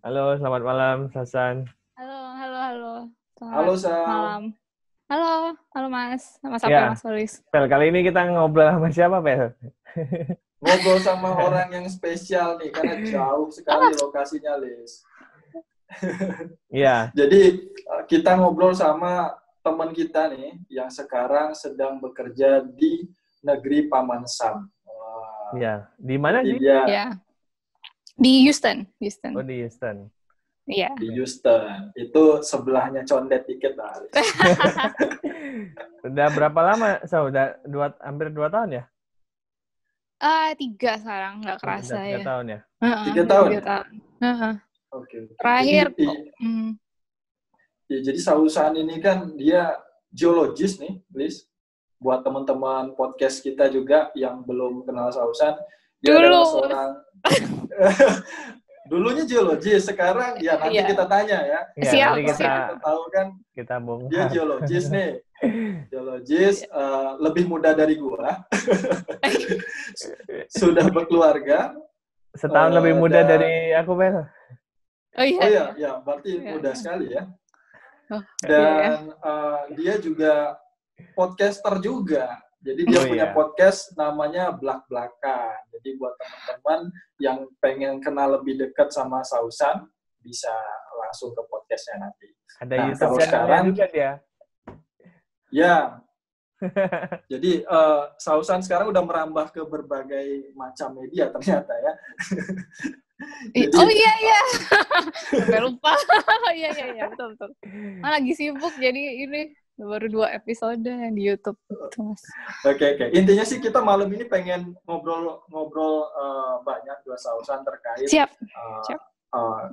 Halo, selamat malam, Hasan. Halo. Halo Selamat Sal, malam. Halo Mas. Mas apa ya Ya, Mas Solis? Pel, kali ini kita ngobrol sama siapa, Pel? ngobrol sama orang yang spesial nih karena jauh sekali lokasinya, Lis. Iya, Jadi kita ngobrol sama teman kita nih yang sekarang sedang bekerja di negeri Paman Sam. Wah, iya. Di mana jadi sih? dia Ya, di Houston. Oh, di Houston. Iya. di Houston. Itu sebelahnya condet dikit lah, Lis. Udah berapa lama? Hampir 2 tahun ya? 3 sekarang, nggak Oh, udah kerasa 3 ya. tahun ya? 3 Udah tahun 3 ya? tahun. Heeh. Oke. Terakhir, I- jadi Sausan ini kan dia geologis nih, Lis. Buat teman-teman podcast kita juga yang belum kenal Sausan, dia adalah dulu. seorang dulunya geologis, sekarang ya nanti Iya. kita tanya ya. Iya, Siap, nanti Kita tahu kan kita dia bongkar. geologis nih. Geologis lebih muda dari gua. Sudah berkeluarga. Setahun lebih muda dan- dari aku, Pel. Oh iya. Oh iya, ya berarti Iya. muda sekali ya. Oh, Dan dia juga podcaster juga. Jadi dia Oh, punya iya. podcast namanya Blak-Blakan. Jadi buat teman-teman yang pengen kenal lebih dekat sama Sausan, bisa langsung ke podcastnya nanti. Ada Nah, YouTube kalau channelnya sekarang, juga dia. ya, jadi Sausan sekarang udah merambah ke berbagai macam media ternyata ya. Jadi, oh iya. Sampai lupa. Oh iya, betul. Lagi sibuk jadi ini baru 2 episode di YouTube gitu, Mas. Oke. Intinya sih kita malam ini pengen ngobrol banyak dua Sausan terkait Siap.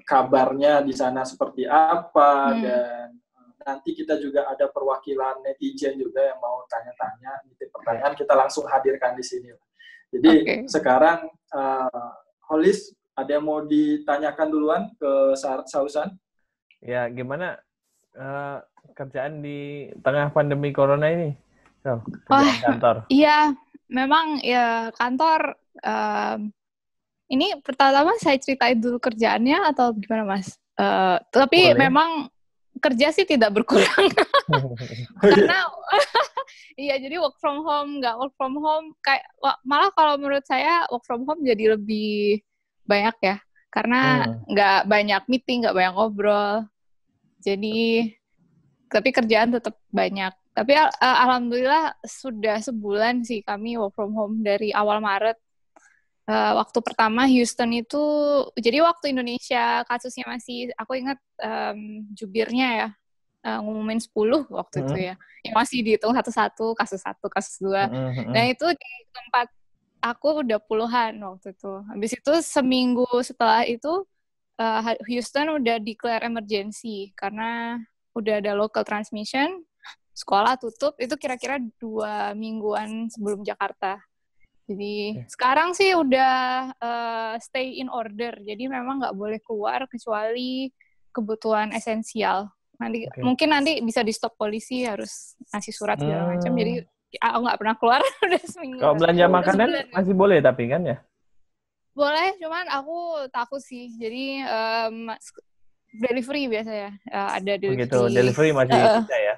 kabarnya di sana seperti apa, dan nanti kita juga ada perwakilan netizen juga yang mau tanya-tanya, nitip pertanyaan, kita langsung hadirkan di sini. Jadi sekarang Holis, ada yang mau ditanyakan duluan ke Sausan? Ya, gimana kerjaan di tengah pandemi corona ini? So, kerjaan kantor. Iya, memang ya kantor. Ini pertama saya ceritain dulu kerjaannya atau gimana, Mas? Tapi Boleh. memang kerja sih tidak berkurang. Karena iya, jadi work from home, nggak work from home, kayak malah kalau menurut saya work from home jadi lebih banyak ya, karena nggak banyak meeting, nggak banyak ngobrol. Jadi, tapi kerjaan tetap banyak. Tapi alhamdulillah sudah sebulan sih kami work from home dari awal Maret. Waktu pertama Houston itu, jadi waktu Indonesia kasusnya masih, aku ingat jubirnya ya, ngumumin 10 waktu itu ya. Yang masih dihitung satu-satu, kasus 1, kasus 2. Nah itu di tempat aku udah puluhan waktu itu. Habis itu seminggu setelah itu, Houston udah declare emergency, karena udah ada local transmission, sekolah tutup, itu kira-kira 2 mingguan sebelum Jakarta. Jadi sekarang sih udah stay in order, jadi memang nggak boleh keluar kecuali kebutuhan esensial. Mungkin nanti bisa di stop polisi, harus ngasih surat segala macam. Jadi aku nggak pernah keluar udah seminggu. Kalau belanja makanan masih boleh tapi kan ya? Boleh, cuman aku takut sih. Jadi delivery biasa ya, ada delivery. Begitu, delivery masih bisa ya?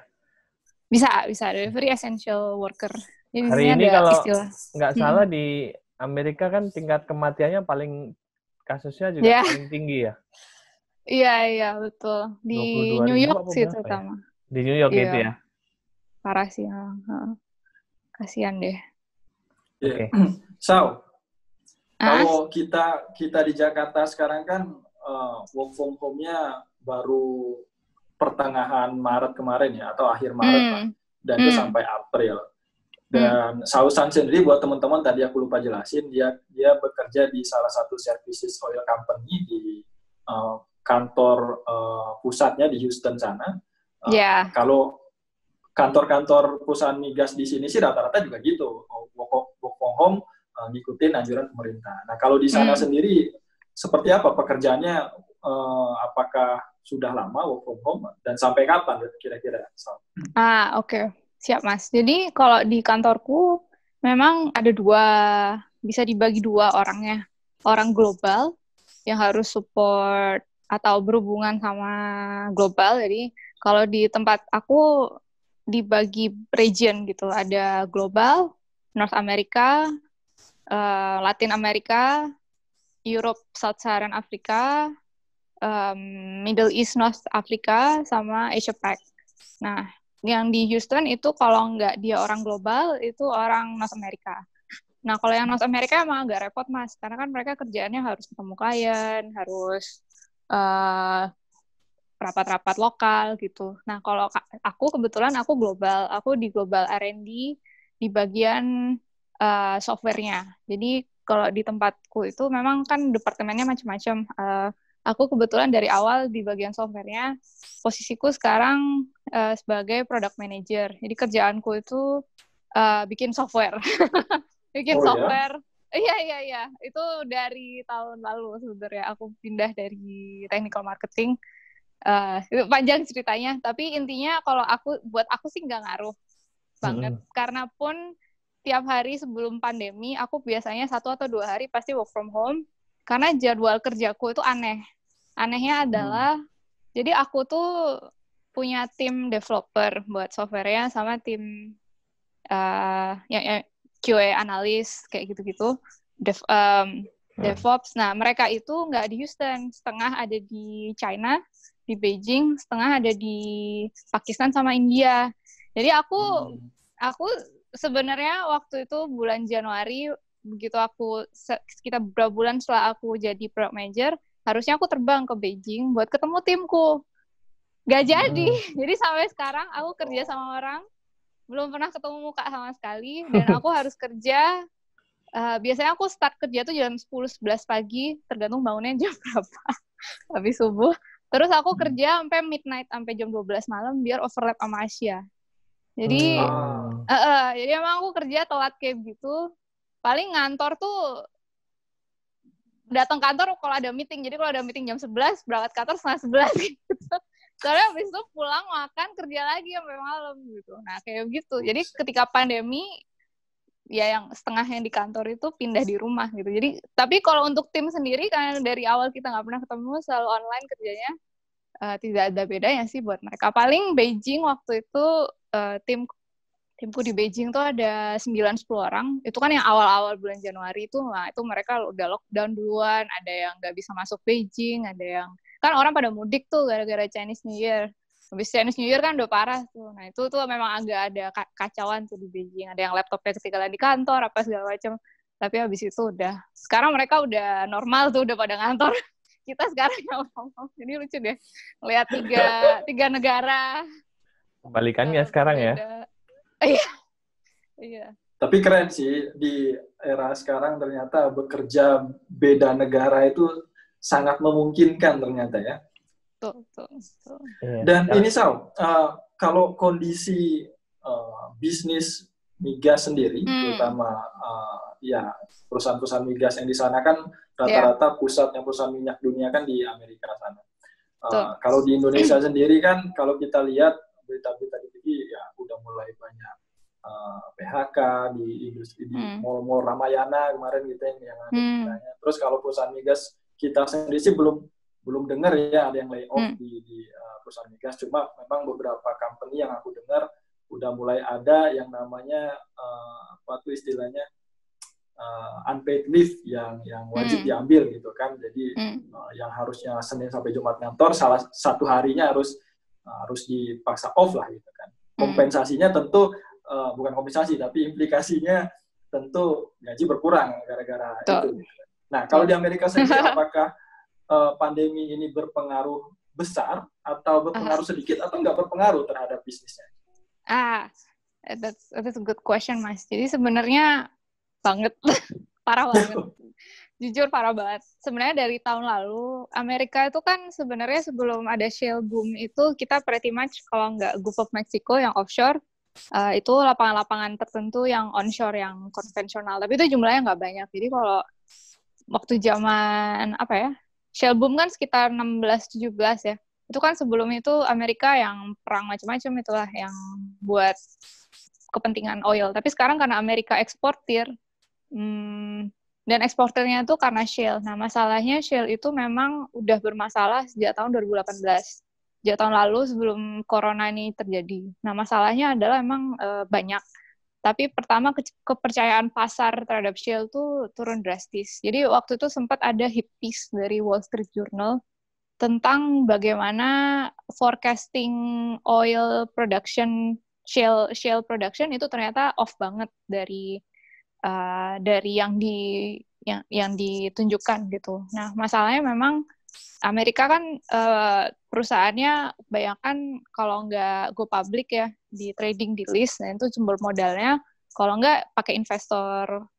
Bisa delivery essential worker. Jadi hari ini kalau nggak salah istilah. di Amerika kan tingkat kematiannya kasusnya juga paling tinggi ya? Iya, betul. Di New York sih terutama. Ya? Di New York itu ya? Parah sih. Kasihan deh. Oke. Sau, kalau kita di Jakarta sekarang kan work from home-nya baru pertengahan Maret kemarin ya, atau akhir Maret lah. Dan itu sampai April. Dan Sausan sendiri, buat teman-teman tadi aku lupa jelasin, dia bekerja di salah satu services oil company di kantor pusatnya di Houston sana. Kalau kantor-kantor perusahaan migas di sini sih rata-rata juga gitu, work from home, ngikutin anjuran pemerintah. Nah, kalau di sana sendiri seperti apa pekerjaannya? Apakah sudah lama work from home dan sampai kapan kira-kira? Oke. Siap, Mas. Jadi kalau di kantorku memang ada bisa dibagi 2 orangnya. Orang global yang harus support atau berhubungan sama global. Jadi kalau di tempat aku dibagi region gitu, ada global, North America, Latin America, Europe, Sub-Saharan Africa, Middle East, North Africa, sama Asia Pac. Nah, yang di Houston itu kalau nggak dia orang global, itu orang North America. Nah, kalau yang North America emang agak repot, Mas. Karena kan mereka kerjaannya harus ketemu klien, harus rapat-rapat lokal gitu. Nah, kalau aku kebetulan aku global. Aku di global R&D di bagian software-nya. Jadi, kalau di tempatku itu memang kan departemennya macam-macam. Aku kebetulan dari awal di bagian software-nya, posisiku sekarang sebagai product manager. Jadi kerjaanku itu bikin software. Bikin software. Iya. Itu dari tahun lalu sebenarnya. Aku pindah dari technical marketing. Itu panjang ceritanya. Tapi intinya kalau buat aku sih nggak ngaruh banget. Karena pun tiap hari sebelum pandemi, aku biasanya 1 atau 2 hari pasti work from home. Karena jadwal kerjaku itu aneh. Anehnya adalah, jadi aku tuh punya tim developer buat software-nya sama tim yang QA analis, kayak gitu-gitu, DevOps. Nah, mereka itu nggak di Houston, setengah ada di China, di Beijing, setengah ada di Pakistan sama India. Jadi aku sebenarnya waktu itu bulan Januari, begitu aku sekitar beberapa bulan setelah aku jadi product manager, harusnya aku terbang ke Beijing buat ketemu timku. Gak jadi. Jadi sampai sekarang aku kerja sama orang, belum pernah ketemu muka sama sekali, dan aku harus kerja, biasanya aku start kerja tuh jam 10-11 pagi, tergantung bangunnya jam berapa, habis subuh. Terus aku kerja sampai midnight, sampai jam 12 malam, biar overlap sama Asia. Jadi, jadi emang aku kerja telat kayak gitu. Paling ngantor tuh datang kantor kalau ada meeting. Jadi kalau ada meeting jam 11, berangkat kantor setengah 11 gitu. Soalnya habis itu pulang, makan, kerja lagi sampai malam gitu. Nah, kayak gitu. Jadi ketika pandemi, ya yang setengah yang di kantor itu pindah di rumah gitu. Jadi, tapi kalau untuk tim sendiri, karena dari awal kita nggak pernah ketemu, selalu online kerjanya, tidak ada bedanya sih buat mereka. Paling Beijing waktu itu, timku di Beijing tuh ada 9-10 orang. Itu kan yang awal-awal bulan Januari itu, nah itu mereka udah lockdown duluan, ada yang nggak bisa masuk Beijing, ada yang, kan orang pada mudik tuh gara-gara Chinese New Year. Habis Chinese New Year kan udah parah tuh. Nah itu tuh memang agak ada kacauan tuh di Beijing. Ada yang laptopnya ketinggalan di kantor, apa segala macam. Tapi habis itu udah, sekarang mereka udah normal tuh, udah pada ngantor. Kita sekarang yang ngomong. Jadi lucu deh, lihat tiga negara. Kebalikannya sekarang ya. Iya. Tapi keren sih, di era sekarang ternyata bekerja beda negara itu sangat memungkinkan ternyata ya. Betul. Dan ini Sal, kalau kondisi bisnis migas sendiri, terutama ya perusahaan-perusahaan migas yang di sana kan rata-rata pusatnya perusahaan minyak dunia kan di Amerika sana. Kalau di Indonesia sendiri kan, kalau kita lihat berita-berita di TV ya udah mulai banyak PHK di industri, di mall-mall Ramayana kemarin gitu yang ada beritanya. Terus kalau perusahaan migas kita sendiri sih belum dengar ya ada yang lay off di perusahaan migas. Cuma memang beberapa company yang aku dengar udah mulai ada yang namanya apa tuh istilahnya unpaid leave yang wajib diambil gitu kan. Jadi yang harusnya Senin sampai Jumat ngantor, salah satu harinya harus dipaksa off lah gitu kan. Kompensasinya tentu bukan kompensasi, tapi implikasinya tentu gaji berkurang gara-gara itu. Nah, kalau di Amerika sendiri, apakah pandemi ini berpengaruh besar atau berpengaruh sedikit atau nggak berpengaruh terhadap bisnisnya? That's a good question, Mas. Jadi sebenarnya banget, parah banget. Jujur parah banget. Sebenarnya dari tahun lalu, Amerika itu kan sebenarnya sebelum ada shale boom itu, kita pretty much kalau nggak Gulf of Mexico yang offshore, itu lapangan-lapangan tertentu yang onshore, yang konvensional. Tapi itu jumlahnya nggak banyak. Jadi kalau waktu zaman, shale boom kan sekitar 16-17 ya. Itu kan sebelum itu Amerika yang perang macam-macam itulah, yang buat kepentingan oil. Tapi sekarang karena Amerika eksportir, Dan eksporternya itu karena shale. Nah, masalahnya shale itu memang udah bermasalah sejak tahun 2018. Sejak tahun lalu sebelum corona ini terjadi. Nah, masalahnya adalah memang banyak. Tapi pertama kepercayaan pasar terhadap shale itu turun drastis. Jadi waktu itu sempat ada hit piece dari Wall Street Journal tentang bagaimana forecasting oil production, shale production itu ternyata off banget dari yang ditunjukkan gitu. Nah, masalahnya memang Amerika kan perusahaannya bayangkan kalau nggak go public ya di trading di list, nah itu sumber modalnya kalau nggak pakai investor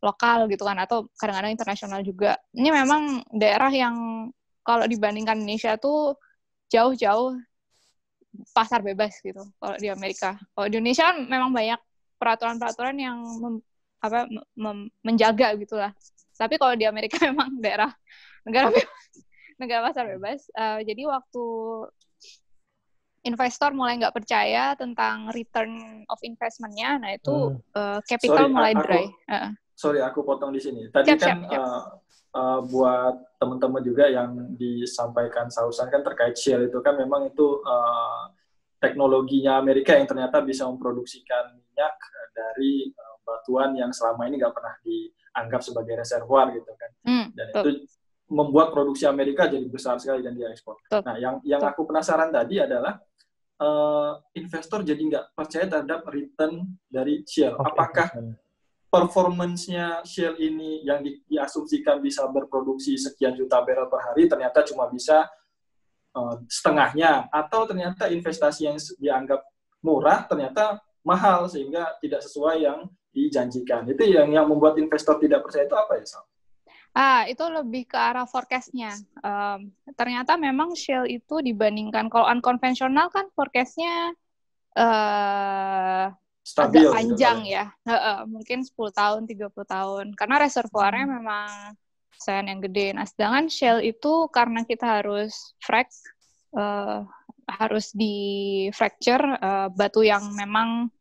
lokal gitu kan, atau kadang-kadang internasional juga. Ini memang daerah yang kalau dibandingkan Indonesia tuh jauh-jauh pasar bebas gitu kalau di Amerika. Kalau di Indonesia kan memang banyak peraturan-peraturan yang menjaga gitulah. Tapi kalau di Amerika memang negara pasar bebas. Jadi waktu investor mulai nggak percaya tentang return of investment-nya, nah itu capital mulai dry. Sorry, aku potong di sini. Tadi siap. Buat teman-teman juga yang disampaikan Sausan kan terkait shale itu kan memang itu teknologinya Amerika yang ternyata bisa memproduksikan minyak dari batuan yang selama ini nggak pernah dianggap sebagai reservoir gitu kan. Dan itu membuat produksi Amerika jadi besar sekali dan diekspor. Nah, yang aku penasaran tadi adalah investor jadi nggak percaya terhadap return dari shale. Apakah performance-nya shale ini yang diasumsikan bisa berproduksi sekian juta barrel per hari ternyata cuma bisa setengahnya, atau ternyata investasi yang dianggap murah ternyata mahal sehingga tidak sesuai yang dijanjikan. Itu yang membuat investor tidak percaya itu apa ya, Sal? Itu lebih ke arah forecast-nya. Ternyata memang shale itu dibandingkan kalau unkonvensional kan forecast-nya stabil, agak panjang gitu, ya. Mungkin 10 tahun, 30 tahun. Karena reservoirnya memang sand yang gede. Nah, sedangkan shale itu karena kita harus frack, harus di fracture batu yang memang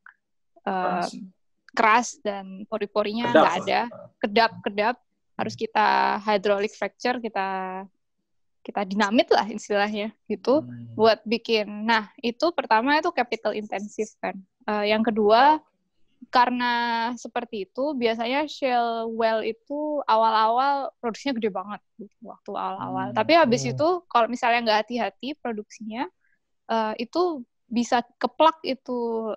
keras dan pori-porinya nggak ada, kedap, harus kita hydraulic fracture, kita dinamit lah istilahnya gitu buat bikin. Nah, itu pertama itu capital intensif kan. Yang kedua, karena seperti itu biasanya shale well itu awal-awal produksinya gede banget gitu, waktu awal-awal. Tapi habis itu kalau misalnya nggak hati-hati produksinya itu bisa keplak itu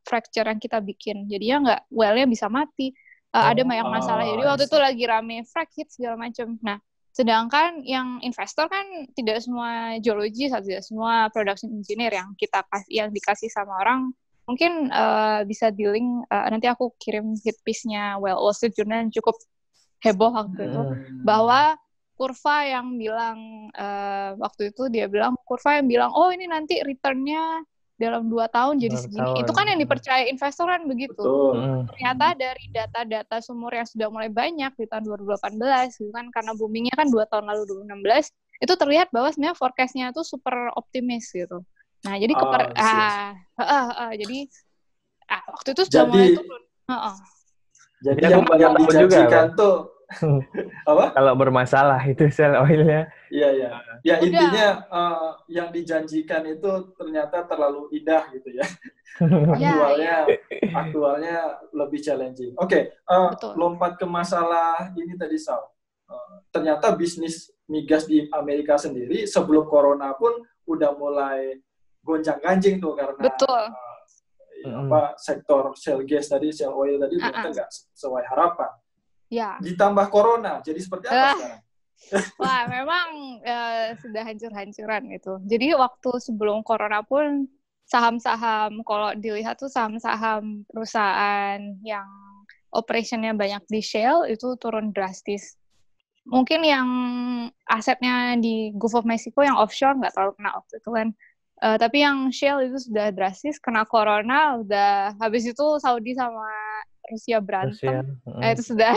fracture yang kita bikin. Jadinya nggak, well-nya bisa mati. Ada banyak masalah. Jadi waktu itu lagi rame frack hit segala macam. Nah, sedangkan yang investor kan tidak semua geologis, tidak semua production engineer yang dikasih sama orang. Mungkin bisa di-link, nanti aku kirim hit piece-nya Wall Street Journal yang cukup heboh waktu itu, bahwa kurva yang bilang, waktu itu dia bilang, kurva yang bilang, oh ini nanti return-nya dalam 2 tahun jadi segini. Itu kan yang dipercaya investor kan begitu. Ternyata dari data-data sumur yang sudah mulai banyak di tahun 2018, gitu kan, karena boomingnya kan 2 tahun lalu 2016, itu terlihat bahwa sebenarnya forecast-nya itu super optimis gitu. Nah, jadi jadi waktu itu sudah mulai turun. Jadi yang dijanjikan tuh apa? Kalau bermasalah itu shale oilnya. Iya. Ya intinya yang dijanjikan itu ternyata terlalu indah gitu ya. Aktualnya lebih challenging. Oke, lompat ke masalah ini tadi, Sal. Ternyata bisnis migas di Amerika sendiri sebelum corona pun udah mulai gonjang-ganjing tuh karena sektor shale gas tadi, shale oil tadi ternyata nggak sesuai harapan. Ya. Ditambah corona, jadi seperti apa sekarang? Wah, memang sudah hancur-hancuran itu. Jadi waktu sebelum corona pun saham-saham, kalau dilihat tuh saham-saham perusahaan yang operationnya banyak di shale itu turun drastis. Mungkin yang asetnya di Gulf of Mexico yang offshore nggak terlalu kena waktu itu kan. Tapi yang shale itu sudah drastis, kena corona, udah habis itu Saudi sama Rusia berantem. Itu sudah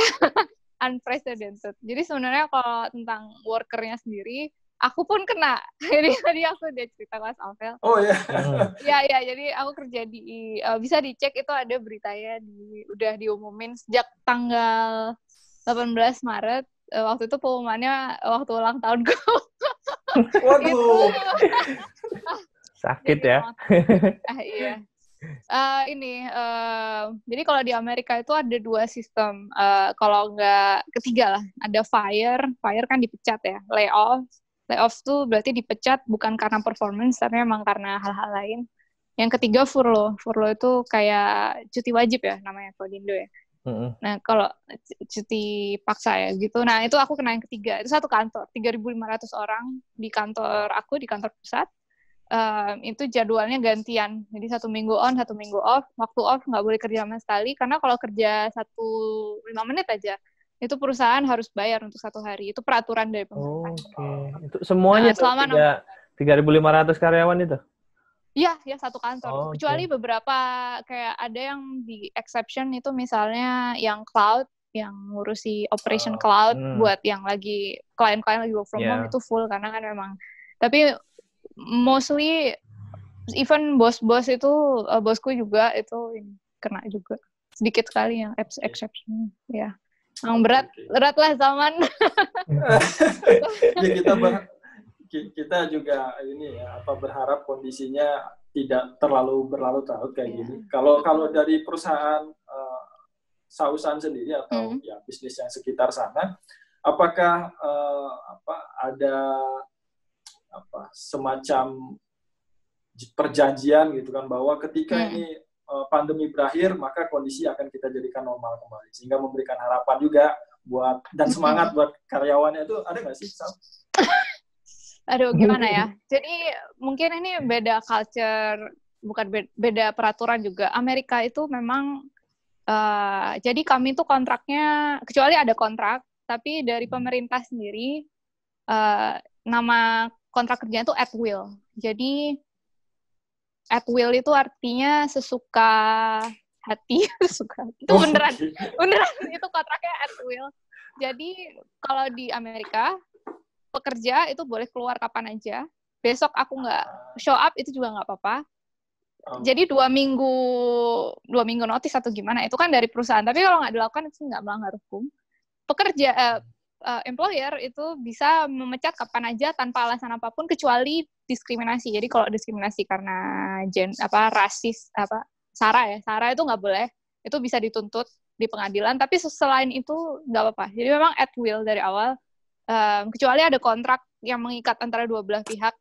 unprecedented. Jadi sebenarnya kalau tentang workernya sendiri, aku pun kena. Jadi tadi aku udah cerita kelas Alvel. Oh ya. Iya, jadi aku kerja di bisa dicek itu ada beritanya udah diumumin sejak tanggal 18 Maret. Waktu itu pengumumannya waktu ulang tahunku. Waduh. Sakit ya. Iya. Jadi kalau di Amerika itu ada 2 sistem. Kalau nggak ketiga lah, ada fire kan dipecat ya. Layoff tuh berarti dipecat bukan karena performance, tapi memang karena hal-hal lain. Yang ketiga furlough itu kayak cuti wajib ya namanya kalau di Indo ya. Nah kalau cuti paksa ya gitu. Nah itu aku kena yang ketiga. Itu satu kantor, 3.500 orang di kantor aku, di kantor pusat. Itu jadwalnya gantian, jadi 1 minggu on, 1 minggu off. Waktu off nggak boleh kerja sama sekali, karena kalau kerja 5 menit aja, itu perusahaan harus bayar untuk 1 hari. Itu peraturan dari pemerintah. Oke. Itu semuanya tuh 3.500 karyawan itu? Iya, satu kantor. Kecuali beberapa kayak ada yang di exception itu misalnya yang cloud, yang ngurusi operation cloud buat yang lagi klien-klien lagi work from home itu full karena kan memang. Tapi mostly even bos-bos itu bosku juga itu kena juga sedikit sekali yang exception ya. Yang berat lah zaman. Ya, kita juga ini ya berharap kondisinya tidak terlalu berlarut-larut kayak gini. Kalau dari perusahaan Sausan sendiri atau ya bisnis yang sekitar sana, apakah ada semacam perjanjian gitu kan bahwa ketika ini pandemi berakhir maka kondisi akan kita jadikan normal kembali, sehingga memberikan harapan juga buat dan semangat buat karyawannya, itu ada nggak sih, Sal? Aduh, gimana ya? Jadi mungkin ini beda culture, bukan beda peraturan juga. Amerika itu memang, jadi kami tuh kontraknya, kecuali ada kontrak, tapi dari pemerintah sendiri, nama kontrak kerjanya itu at will. Jadi at will itu artinya sesuka hati, itu beneran itu kontraknya at will. Jadi kalau di Amerika, pekerja itu boleh keluar kapan aja. Besok aku nggak show up itu juga nggak apa-apa. Jadi 2 minggu notice atau gimana itu kan dari perusahaan. Tapi kalau nggak dilakukan itu nggak melanggar hukum. Employer itu bisa memecat kapan aja tanpa alasan apapun kecuali diskriminasi. Jadi kalau diskriminasi karena rasis SARA itu nggak boleh. Itu bisa dituntut di pengadilan. Tapi selain itu nggak apa-apa. Jadi memang at will dari awal. Kecuali ada kontrak yang mengikat antara 2 belah pihak.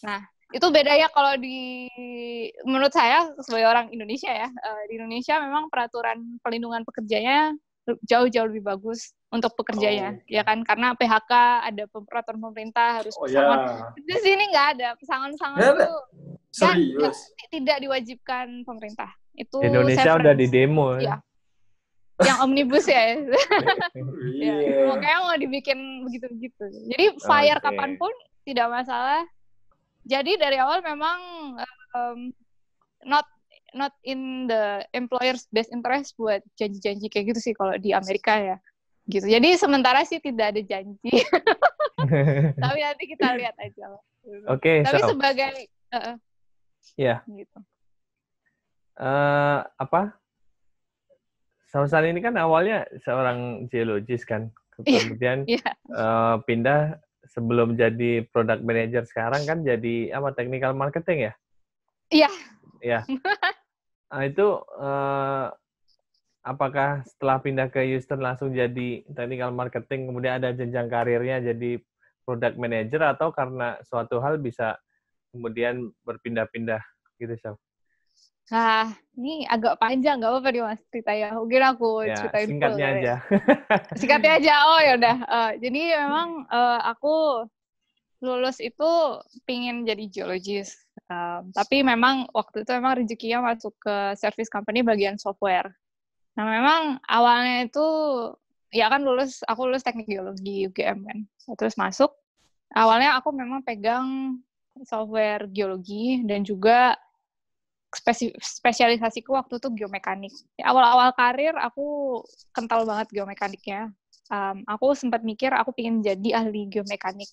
Nah, itu bedanya kalau menurut saya sebagai orang Indonesia ya, di Indonesia memang peraturan pelindungan pekerjanya jauh-jauh lebih bagus untuk pekerjanya, ya kan? Karena PHK ada peraturan pemerintah harus pesangon. Di sini nggak ada pesangon-pesangon itu. Serius? Tidak diwajibkan pemerintah. Itu di Indonesia udah di demo ya. Yang omnibus ya. Makanya mau dibikin begitu-begitu. Jadi fire kapanpun tidak masalah. Jadi dari awal memang not in the employer's best interest buat janji-janji kayak gitu sih kalau di Amerika ya. Gitu. Jadi sementara sih tidak ada janji. Tapi nanti kita lihat aja. Oke. Tapi sebagai gitu. Sausan ini kan awalnya seorang geologis kan, kemudian pindah sebelum jadi product manager, sekarang kan jadi technical marketing ya? Iya. Iya. Nah, itu apakah setelah pindah ke Houston langsung jadi technical marketing, kemudian ada jenjang karirnya jadi product manager, atau karena suatu hal bisa kemudian berpindah-pindah gitu, Syaf? Nah, ini agak panjang, nggak apa-apa nih Mas ceritanya. Mungkin aku ceritain singkatnya full, aja. Singkatnya aja, yaudah. Jadi memang aku lulus itu pingin jadi geologis. Tapi memang waktu itu memang rezekinya masuk ke service company bagian software. Nah memang awalnya itu, ya kan aku lulus teknik geologi UGM kan. Terus masuk, awalnya aku memang pegang software geologi dan juga spesialisasiku waktu itu geomekanik. Awal-awal karir aku kental banget geomekaniknya. Aku sempat mikir aku pengen jadi ahli geomekanik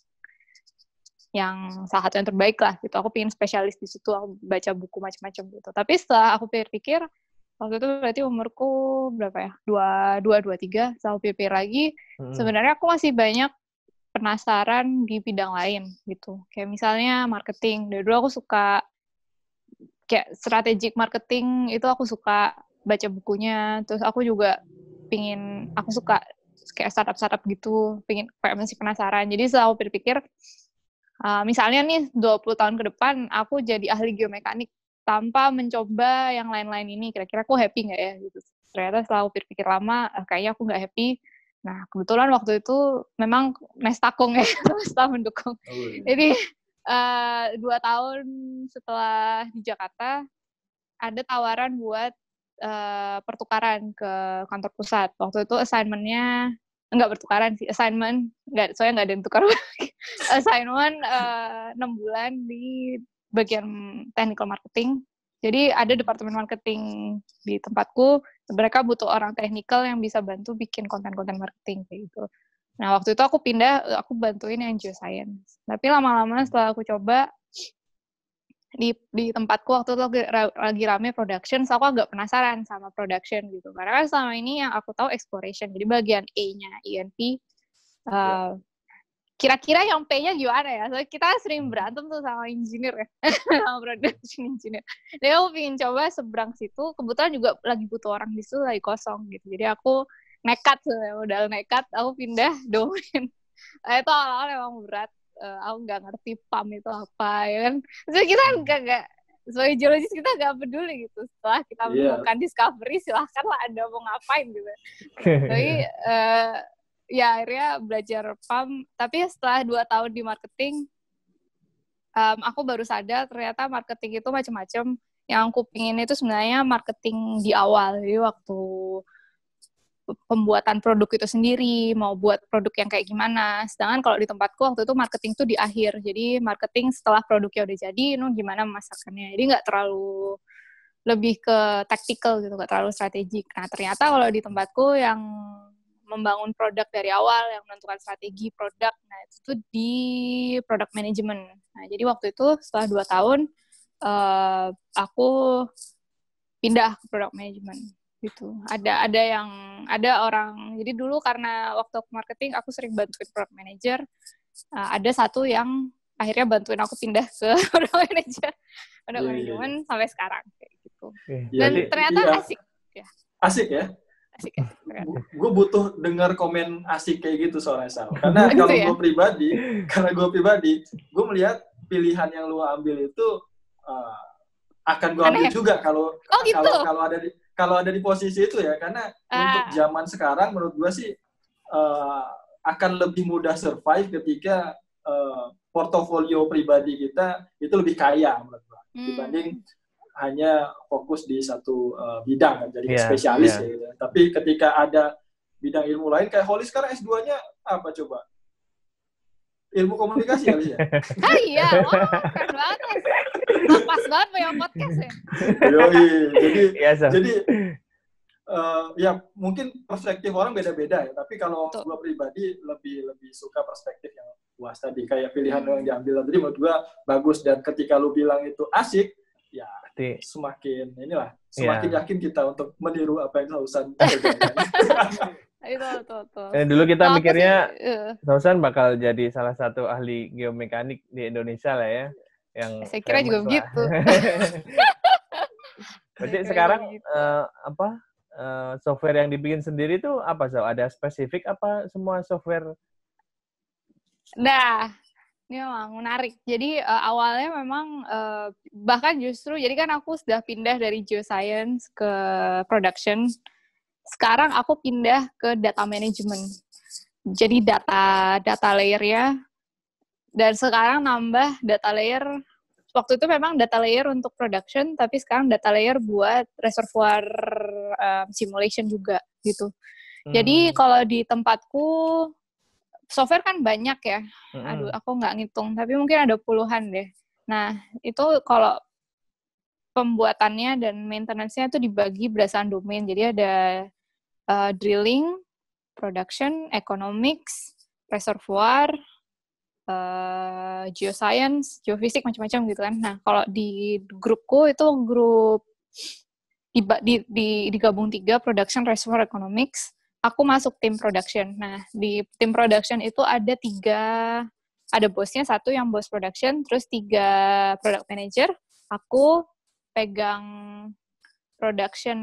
yang salah satu yang terbaik lah gitu. Aku pengen spesialis di situ, aku baca buku macam-macam gitu. Tapi setelah aku pikir-pikir, Waktu itu berarti umurku berapa ya? 23, setelah prepare lagi. Sebenarnya aku masih banyak penasaran di bidang lain gitu. Kayak misalnya marketing. Dari dulu aku suka kayak strategic marketing, itu aku suka baca bukunya. Terus aku juga aku suka kayak startup gitu, kayak masih penasaran. Jadi setelah aku pikir, misalnya nih 20 tahun ke depan aku jadi ahli geomekanik tanpa mencoba yang lain-lain ini, kira-kira aku happy nggak ya gitu. Ternyata setelah aku pikir lama, kayaknya aku nggak happy. Nah, kebetulan waktu itu memang Nestakung ya, setelah mendukung. Jadi 2 tahun setelah di Jakarta, ada tawaran buat pertukaran ke kantor pusat. Waktu itu assignment-nya enggak bertukaran sih, soalnya nggak ada yang tukar. Assignment 6 bulan di bagian technical marketing. Jadi ada departemen marketing di tempatku, mereka butuh orang technical yang bisa bantu bikin konten-konten marketing kayak gitu. Nah, waktu itu aku bantuin yang geoscience. Tapi lama-lama setelah aku coba, di tempatku waktu itu lagi rame production, so aku agak penasaran sama production gitu. Karena kan selama ini yang aku tahu exploration, jadi bagian E-nya E&P. Kira-kira yang P-nya gimana ya? So, kita sering berantem tuh sama engineer ya, sama production engineer. Jadi aku pengen coba seberang situ, kebetulan juga lagi butuh orang di situ, lagi kosong gitu. Jadi aku nekat, modal nekat, aku pindah domain. Itu awal-awal emang berat. Aku nggak ngerti PAM itu apa, ya kan. Terus kita nggak sebagai geologis kita nggak peduli gitu. Setelah kita menemukan discovery, silahkanlah Anda mau ngapain gitu. Tapi ya akhirnya belajar PAM. Tapi setelah 2 tahun di marketing, aku baru sadar ternyata marketing itu macam-macam. Yang aku pingin itu sebenarnya marketing di awal. Jadi waktu pembuatan produk itu sendiri, mau buat produk yang kayak gimana. Sedangkan kalau di tempatku waktu itu marketing itu di akhir. Jadi marketing setelah produknya udah jadi, gimana memasarkannya. Jadi nggak terlalu lebih ke tactical gitu, nggak terlalu strategik. Nah, ternyata kalau di tempatku yang membangun produk dari awal, yang menentukan strategi produk, nah itu di product management. Nah, jadi waktu itu setelah 2 tahun, aku pindah ke product management. Gitu. Ada orang, jadi dulu karena waktu aku marketing aku sering bantuin product manager, ada satu yang akhirnya bantuin aku pindah ke product manager, product management sampai sekarang kayak gitu. Dan ternyata asik ya. Asik ya? Asik ya. Gue butuh dengar komen asik kayak gitu soalnya Sal. Karena kalau gue pribadi, gue melihat pilihan yang lu ambil itu akan gue ambil juga kalau ada di posisi itu ya, karena untuk zaman sekarang menurut gue sih akan lebih mudah survive ketika portofolio pribadi kita itu lebih kaya menurut gue dibanding hanya fokus di satu bidang jadi spesialis gitu. Tapi ketika ada bidang ilmu lain kayak Holly sekarang S2-nya apa coba? Ilmu komunikasi kali ya? Iya, keren banget. Pas banget punya podcast ya. Jadi ya mungkin perspektif orang beda-beda ya. Tapi kalau gue pribadi lebih suka perspektif yang luas tadi. Kayak pilihan yang diambil tadi menurut gue bagus. Dan ketika lu bilang itu asik, ya semakin yakin kita untuk meniru apa yang Sausan kerjakan. Itu. Dulu kita mikirnya Sausan bakal jadi salah satu ahli geomekanik di Indonesia lah ya. Yang saya kira juga begitu. Berarti sekarang software yang dibikin sendiri tuh apa so? Ada spesifik apa semua software? Nah, ini memang menarik. Jadi awalnya memang bahkan justru jadi kan aku sudah pindah dari geoscience ke production. Sekarang aku pindah ke data management. Jadi data layer-nya, dan sekarang nambah data layer. Waktu itu memang data layer untuk production, tapi sekarang data layer buat reservoir simulation juga gitu. Jadi kalau di tempatku software kan banyak ya. Aduh, aku nggak ngitung, tapi mungkin ada puluhan deh. Nah, itu kalau pembuatannya dan maintenance-nya itu dibagi berdasarkan domain. Jadi ada drilling, production, economics, reservoir, geoscience, geofisik, macam-macam gitu kan. Nah, kalau di grupku itu grup digabung 3, production, reservoir, economics. Aku masuk tim production. Nah, di tim production itu ada 3, ada bosnya, 1 yang bos production, terus 3 product manager. Aku pegang production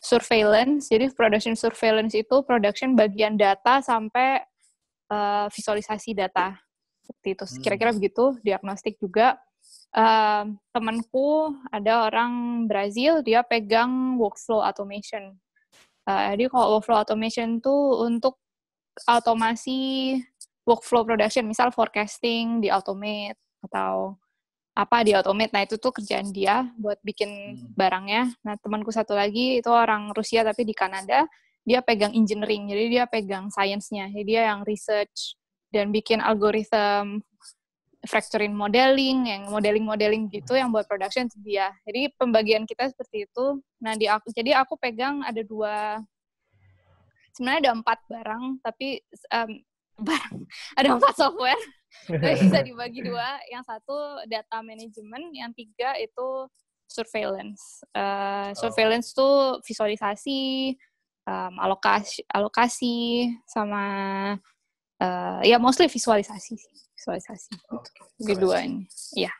surveillance. Jadi production surveillance itu production bagian data sampai visualisasi data. Seperti itu. Kira-kira begitu. Diagnostik juga. Temanku ada orang Brazil, dia pegang workflow automation. Jadi kalau workflow automation tuh untuk otomasi workflow production, misal forecasting di automate atau apa di automate. Nah, itu tuh kerjaan dia buat bikin barangnya. Nah, temanku satu lagi itu orang Rusia tapi di Kanada, dia pegang engineering. Jadi dia pegang science-nya. Jadi dia yang research dan bikin algoritma fracturing modeling, yang modeling gitu yang buat production itu dia. Jadi pembagian kita seperti itu. Nah, jadi aku pegang ada 2, sebenarnya ada 4 barang, tapi ada 4 software. Tapi bisa dibagi 2. Yang 1 data management, yang 3 itu surveillance. Surveillance itu visualisasi, alokasi sama ya mostly visualisasi. Gitu. Di 2 ini. Iya.